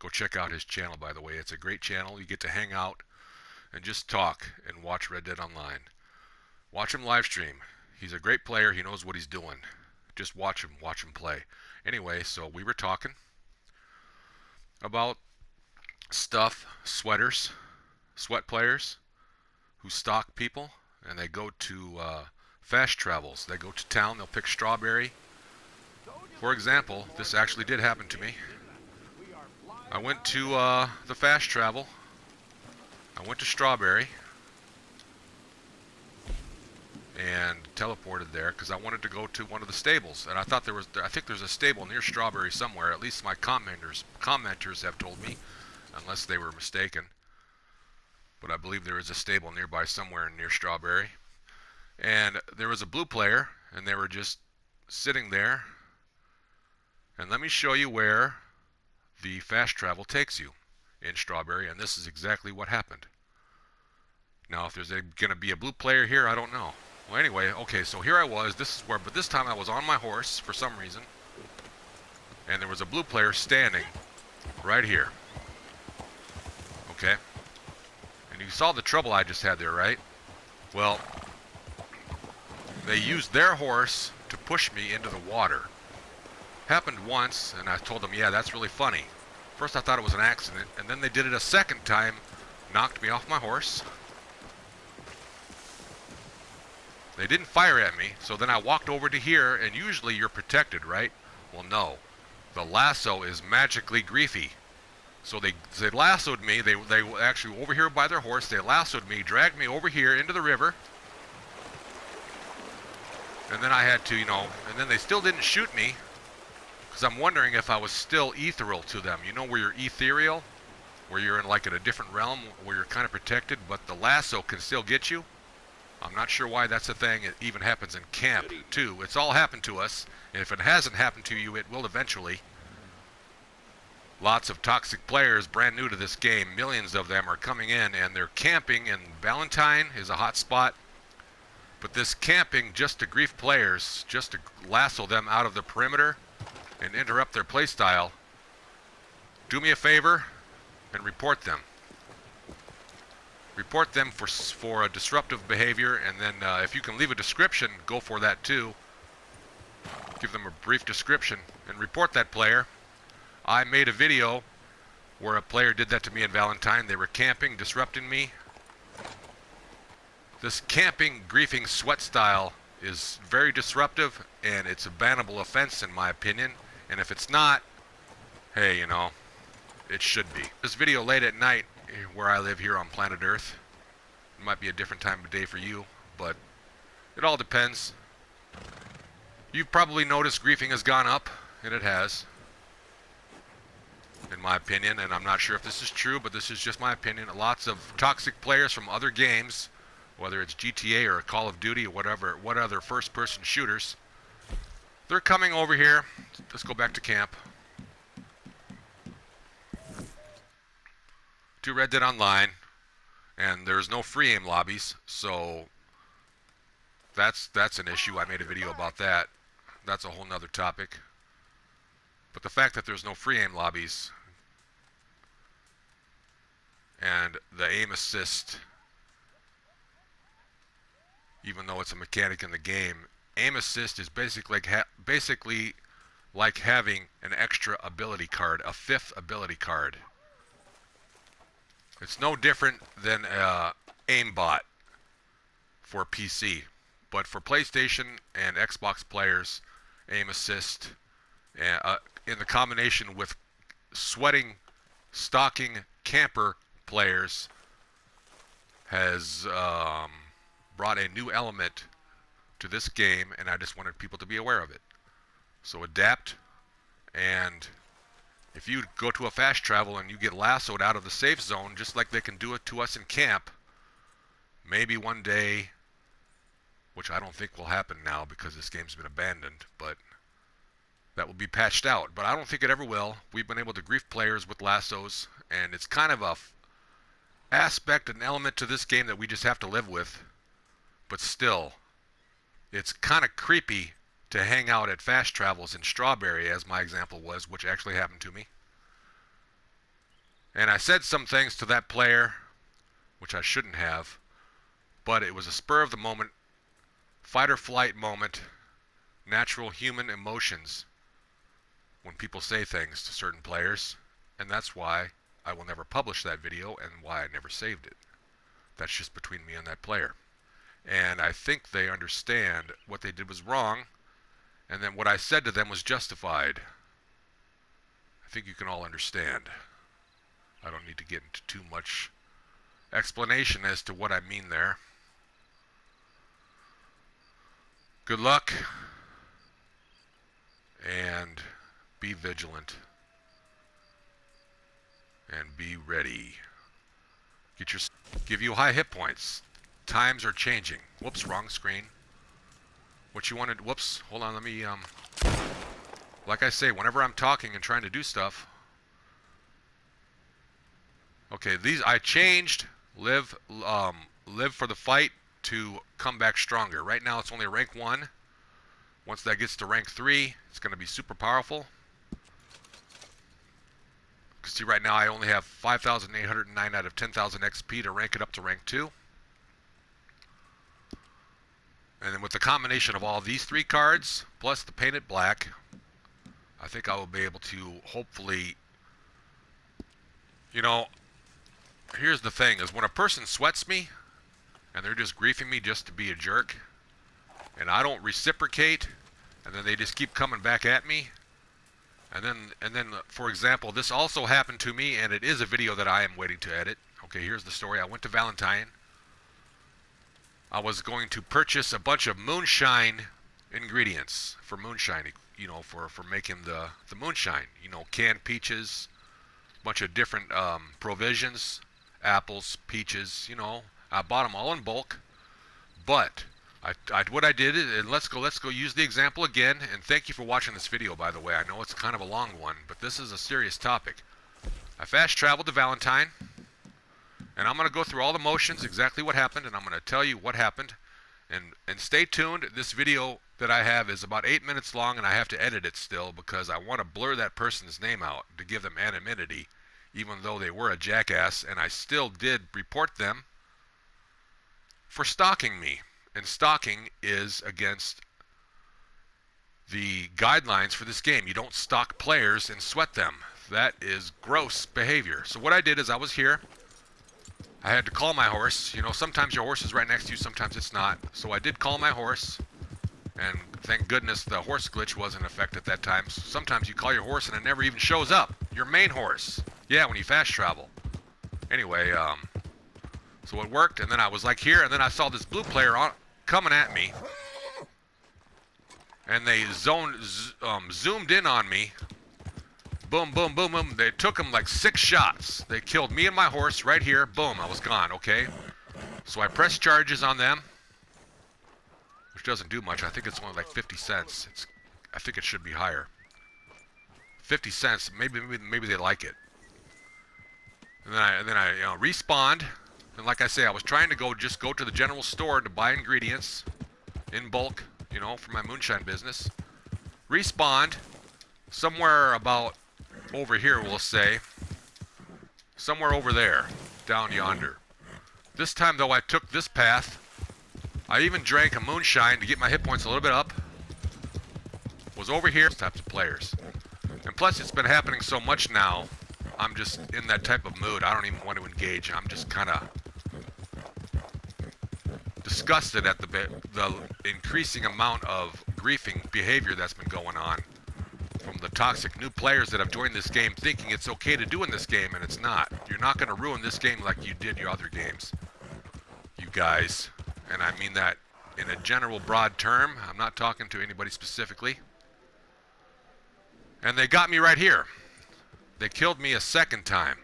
Go check out his channel, by the way. It's a great channel. You get to hang out and just talk and watch Red Dead Online. Watch him live stream. He's a great player. He knows what he's doing. Just watch him play. Anyway, so we were talking about stuff, sweaters, sweat players who stalk people, and they go to fast travels. They go to town, they'll pick Strawberry. For example, this actually did happen to me. I went to the fast travel. I went to Strawberry and teleported there because I wanted to go to one of the stables, and I thought I think there's a stable near Strawberry somewhere. At least my commenters have told me, unless they were mistaken. But I believe there is a stable nearby somewhere near Strawberry. And there was a blue player, and they were just sitting there. And let me show you where the fast travel takes you in Strawberry, and this is exactly what happened. Now, if there's going to be a blue player here, I don't know. Well, anyway, okay, so here I was. But this time I was on my horse for some reason, and there was a blue player standing right here. Okay, and you saw the trouble I just had there, right? Well, they used their horse to push me into the water. Happened once, and I told them, yeah, that's really funny. First I thought it was an accident, and then they did it a second time, knocked me off my horse. They didn't fire at me, so then I walked over to here, and usually you're protected, right? Well, no. The lasso is magically griefy. So they lassoed me. They actually over here by their horse. They lassoed me, dragged me over here into the river. And then I had to, and then they still didn't shoot me because I'm wondering if I was still ethereal to them. You know where you're ethereal? Where you're in like in a different realm where you're kind of protected, but the lasso can still get you? I'm not sure why that's a thing. It even happens in camp, too. It's all happened to us. And if it hasn't happened to you, it will eventually. Lots of toxic players brand new to this game. Millions of them are coming in, and they're camping, and Valentine is a hot spot. But this camping just to grief players, just to lasso them out of the perimeter and interrupt their playstyle, do me a favor and report them. Report them for a disruptive behavior, and then if you can leave a description, go for that too. Give them a brief description and report that player. I made a video where a player did that to me in Valentine. They were camping, disrupting me. This camping, griefing, sweat style is very disruptive, and it's a bannable offense in my opinion. And if it's not, hey, it should be. This video late at night where I live here on planet Earth. It might be a different time of day for you, but it all depends. You've probably noticed griefing has gone up, and it has, in my opinion, and I'm not sure if this is true, but this is just my opinion. Lots of toxic players from other games, whether it's GTA or Call of Duty or what other first-person shooters, they're coming over here. Let's go back to camp. To Red Dead Online, and there's no free aim lobbies, so that's an issue. I made a video about that. That's a whole nother topic. But the fact that there's no free aim lobbies and the aim assist, even though it's a mechanic in the game, aim assist is basically like having an extra ability card, a fifth ability card. It's no different than aimbot for PC, but for PlayStation and Xbox players, aim assist, in the combination with sweating, stalking, camper players, has brought a new element to this game, and I just wanted people to be aware of it. So adapt, and if you go to a fast travel and you get lassoed out of the safe zone, just like they can do it to us in camp, maybe one day, which I don't think will happen now because this game's been abandoned, but that will be patched out. But I don't think it ever will. We've been able to grief players with lassos, and it's kind of a aspect, an element to this game that we just have to live with. But still, it's kind of creepy to hang out at fast travels in Strawberry, as my example was, which actually happened to me. And I said some things to that player, which I shouldn't have, but it was a spur of the moment, fight or flight moment, natural human emotions when people say things to certain players, and that's why I will never publish that video and why I never saved it. That's just between me and that player. And I think they understand what they did was wrong, and then what I said to them was justified. I think you can all understand. I don't need to get into too much explanation as to what I mean there. Good luck, and be vigilant, and be ready. Give you high hit points. Times are changing. Whoops, wrong screen. What you wanted, whoops, hold on, let me, like I say, whenever I'm talking and trying to do stuff, okay, these, I changed live for the fight to come back stronger. Right now it's only rank 1. Once that gets to rank 3, it's going to be super powerful. See, right now I only have 5,809 out of 10,000 XP to rank it up to rank 2. And then with the combination of all these 3 cards, plus the painted black, I think I will be able to hopefully, you know, here's the thing, is when a person sweats me, and they're just griefing me just to be a jerk, and I don't reciprocate, and then they just keep coming back at me, and then, for example, this also happened to me, and it is a video that I am waiting to edit. Okay, here's the story. I went to Valentine. I was going to purchase a bunch of moonshine ingredients for moonshine, you know, for making the moonshine. You know, canned peaches, a bunch of different provisions, apples, peaches, you know. I bought them all in bulk, but what I did, and let's go use the example again, and thank you for watching this video, by the way. I know it's kind of a long one, but this is a serious topic. I fast traveled to Valentine, and I'm going to go through all the motions, exactly what happened, and I'm going to tell you what happened. And stay tuned. This video that I have is about 8 minutes long, and I have to edit it still because I want to blur that person's name out to give them anonymity, even though they were a jackass, and I still did report them for stalking me. And stalking is against the guidelines for this game. You don't stalk players and sweat them. That is gross behavior. So what I did is I was here. I had to call my horse. You know, sometimes your horse is right next to you, sometimes it's not. So I did call my horse, and thank goodness the horse glitch was in effect at that time. Sometimes you call your horse and it never even shows up. Your main horse. Yeah, when you fast travel. Anyway, so it worked, and then I was like here, and then I saw this blue player coming at me, and they zoomed in on me. Boom, boom, boom, boom. They took him like 6 shots. They killed me and my horse right here. Boom, I was gone, okay? So I pressed charges on them, which doesn't do much. I think it's only like 50 cents. I think it should be higher. 50 cents, maybe they like it. And then I you know, respawned. And like I say, I was trying to just go to the general store to buy ingredients in bulk, you know, for my moonshine business. Respawned somewhere about over here, we'll say. Somewhere over there, down yonder. This time, though, I took this path. I even drank a moonshine to get my hit points a little bit up. Was over here. Types of players. And plus, it's been happening so much now, I'm just in that type of mood. I don't even want to engage. I'm just kind of disgusted at the increasing amount of griefing behavior that's been going on from the toxic new players that have joined this game thinking it's okay to do in this game, and it's not. You're not going to ruin this game like you did your other games, you guys. And I mean that in a general broad term. I'm not talking to anybody specifically. And they got me right here. They killed me a second time.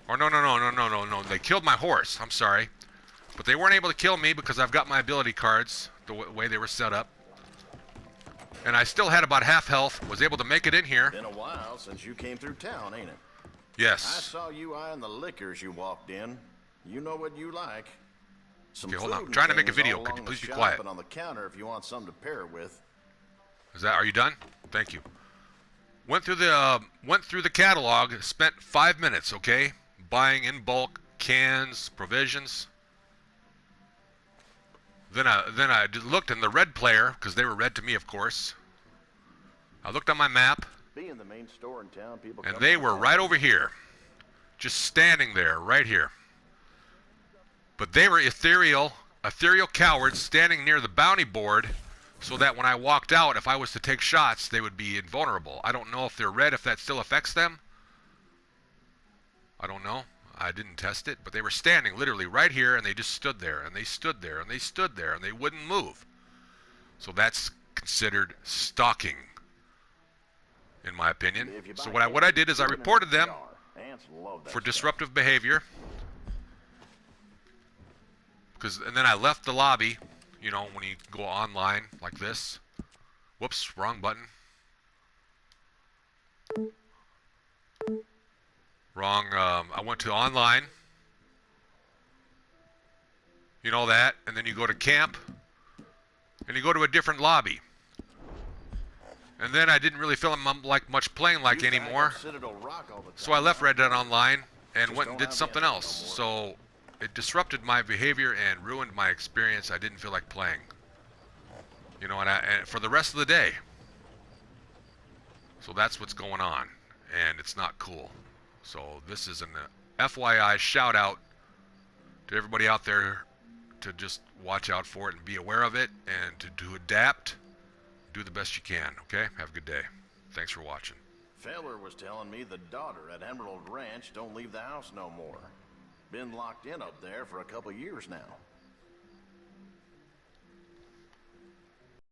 Or no. They killed my horse. I'm sorry. But they weren't able to kill me because I've got my ability cards the way they were set up. And I still had about half health, was able to make it in here. Been a while since you came through town, ain't it? Yes. I saw you eyeing the liquors you walked in. You know what you like. Some okay, hold on. I'm food trying to make a things video. all Could you along please the be shop quiet? and on the counter if you want something to pair it with. Are you done? Thank you. Went through the catalog. Spent 5 minutes. Okay, buying in bulk cans, provisions. Then I looked in the red player because they were red to me, of course. I looked on my map, Being the main store in town, people and come they from were all right over here, just standing there, right here. But they were ethereal cowards standing near the bounty board, so that when I walked out, if I was to take shots, they would be invulnerable. I don't know if they're red, if that still affects them. I don't know. I didn't test it, but they were standing literally right here, and they just stood there, and they stood there, and they stood there, and they wouldn't move. So that's considered stalking, in my opinion. So what I did is I reported them for disruptive behavior, and then I left the lobby. You know, when you go online like this. Whoops, wrong button. Wrong. I went to online. You know that, and then you go to camp, and you go to a different lobby. And then I didn't really feel like much playing like anymore, so I left Red Dead Online and went and did something else. So it disrupted my behavior and ruined my experience. I didn't feel like playing. You know, and for the rest of the day. So that's what's going on, and it's not cool. So this is an FYI shout out to everybody out there to just watch out for it and be aware of it, and to adapt. Do the best you can, okay? Have a good day. Thanks for watching. Feller was telling me the daughter at Emerald Ranch don't leave the house no more. Been locked in up there for a couple years now.